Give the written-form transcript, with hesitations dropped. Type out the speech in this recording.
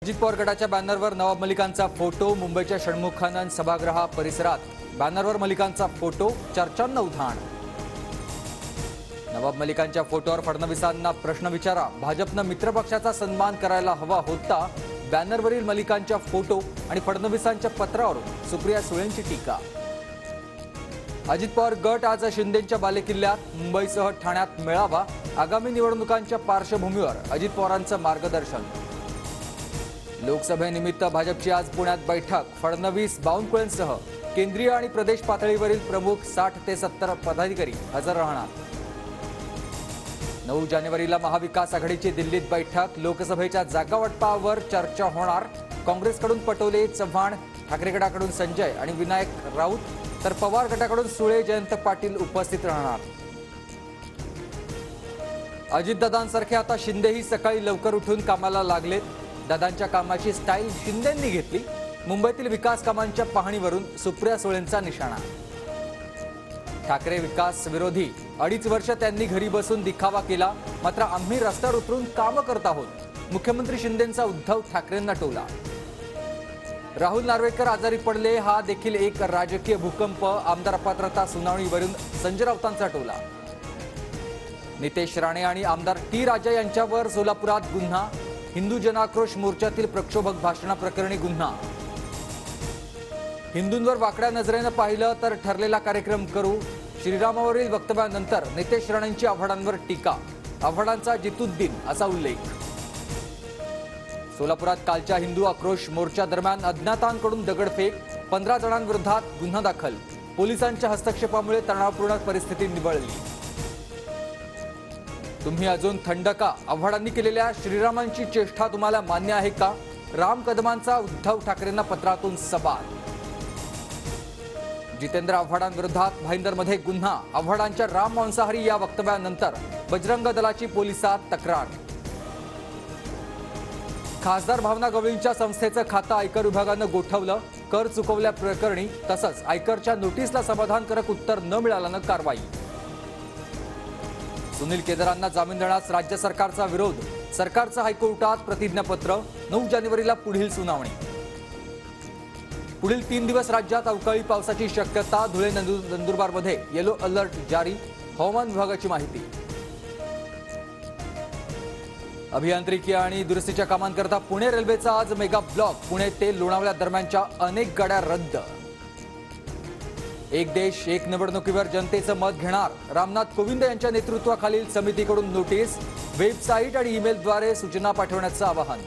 अजित पवार गटाच्या बॅनरवर नवाब मलिकांचा फोटो। मुंबईच्या षण्मुखानंद सभागृह परिसरात बॅनरवर मलिकांचा फोटो, चर्चांना उधाण। नवाब मलिकांच्या फोटोवर फडणवीसांना प्रश्न विचारा। भाजपनं मित्रपक्षाचा सन्मान करायला हवा होता। बॅनरवरील मलिकांच्या फोटो आणि फडणवीसांच्या पत्रावरून सुप्रिया सुळेंची टीका। अजित पवार गट आज शिंदेंच्या बालेकिल्ल्यात, मुंबईसह ठाण्यात मेळावा। आगामी निवडणुकांच्या पार्श्वभूमीवर अजित पवारांचं मार्गदर्शन। लोकसभेनिमित्त भाजपची आज पुण्यात बैठक। फडणवीस, बावनकुळेंसह केंद्रीय आणि प्रदेश पातळीवरील प्रमुख 60 ते 70 पदाधिकारी हजर राहणार। 9 जानेवारीला महाविकास आघाडीची दिल्लीत बैठक। लोकसभेच्या जागावाटपावर चर्चा होणार। काँग्रेसकडून पटोले, चव्हाण, ठाकरे गटाकडून संजय आणि विनायक राऊत, तर पवार गटाकडून सुळे, जयंत पाटील उपस्थित राहणार। अजितदादांसारखे आता शिंदेही सकाळी लवकर उठून कामाला लागलेत। दादांच्या कामाची स्टाईल शिंदेंनी घेतली। मुंबईतील विकास कामांच्या पाहणीवरून सुप्रिया सुळेंचा निशाणा। ठाकरे विकास विरोधी, 2.5 वर्ष त्यांनी घरी बसून दिखावा केला, मात्र आम्ही रस्त्यावर उतरून काम करत आहोत। मुख्यमंत्री शिंदेंचा उद्धव ठाकरेंना टोला। राहुल नार्वेकर आजारी पडले, हा देखील एक राजकीय भूकंप। आमदार अपात्रता सुनावणीवरून संजय राऊतांचा टोला। नितेश राणे आणि आमदार टी राजा यांच्यावर सोलापुरात गुन्हा। हिंदू जनाक्रोश मोर्चातील प्रक्षोभक भाषणाप्रकरणी गुन्हा। हिंदूंवर वाकड्या नजरेनं पाहिलं तर ठरलेला कार्यक्रम करू। श्रीरामावरील वक्तव्यानंतर नितेश राणेंची आव्हाडांवर टीका। आव्हाडांचा जितुद्दीन असा उल्लेख। सोलापुरात कालच्या हिंदू आक्रोश मोर्चा दरम्यान अज्ञातांकडून दगडफेक। 15 जणांविरोधात गुन्हा दाखल। पोलिसांच्या हस्तक्षेपामुळे तणावपूर्ण परिस्थिती निवळली। तुम्ही अजून थंड का? आव्हाडांनी केलेल्या श्रीरामांची चेष्टा तुम्हाला मान्य आहे का? राम कदमांचा उद्धव ठाकरेंना पत्रातून सवाल। जितेंद्र आव्हाडांविरोधात भाईंदरमध्ये गुन्हा। आव्हाडांच्या राम मांसाहारी या वक्तव्यानंतर बजरंग दलाची पोलिसात तक्रार। खासदार भावना गवळींच्या संस्थेचं खातं आयकर विभागानं गोठवलं। कर चुकवल्याप्रकरणी तसंच आयकरच्या नोटीसला समाधानकारक उत्तर न मिळाल्यानं कारवाई। सुनील केदारांना जामीन देण्यास राज्य सरकारचा विरोध। सरकारचं हायकोर्टात प्रतिज्ञापत्र। 9 जानेवारीला पुढील सुनावणी। पुढील 3 दिवस राज्यात अवकाळी पावसाची शक्यता। धुळे, नंदुरबारमध्ये येलो अलर्ट जारी। हवामान विभागाची माहिती। अभियांत्रिकी आणि दुरुस्तीच्या कामांकरता पुणे रेल्वेचा आज मेगा ब्लॉक। पुणे ते लोणावळा दरम्यानच्या अनेक गाड्या रद्द। एक देश एक निवडणुकीवर जनतेचं मत घेणार। रामनाथ कोविंद यांच्या नेतृत्वाखालील समितीकडून नोटीस। वेबसाईट आणि ईमेलद्वारे सूचना पाठवण्याचं आवाहन।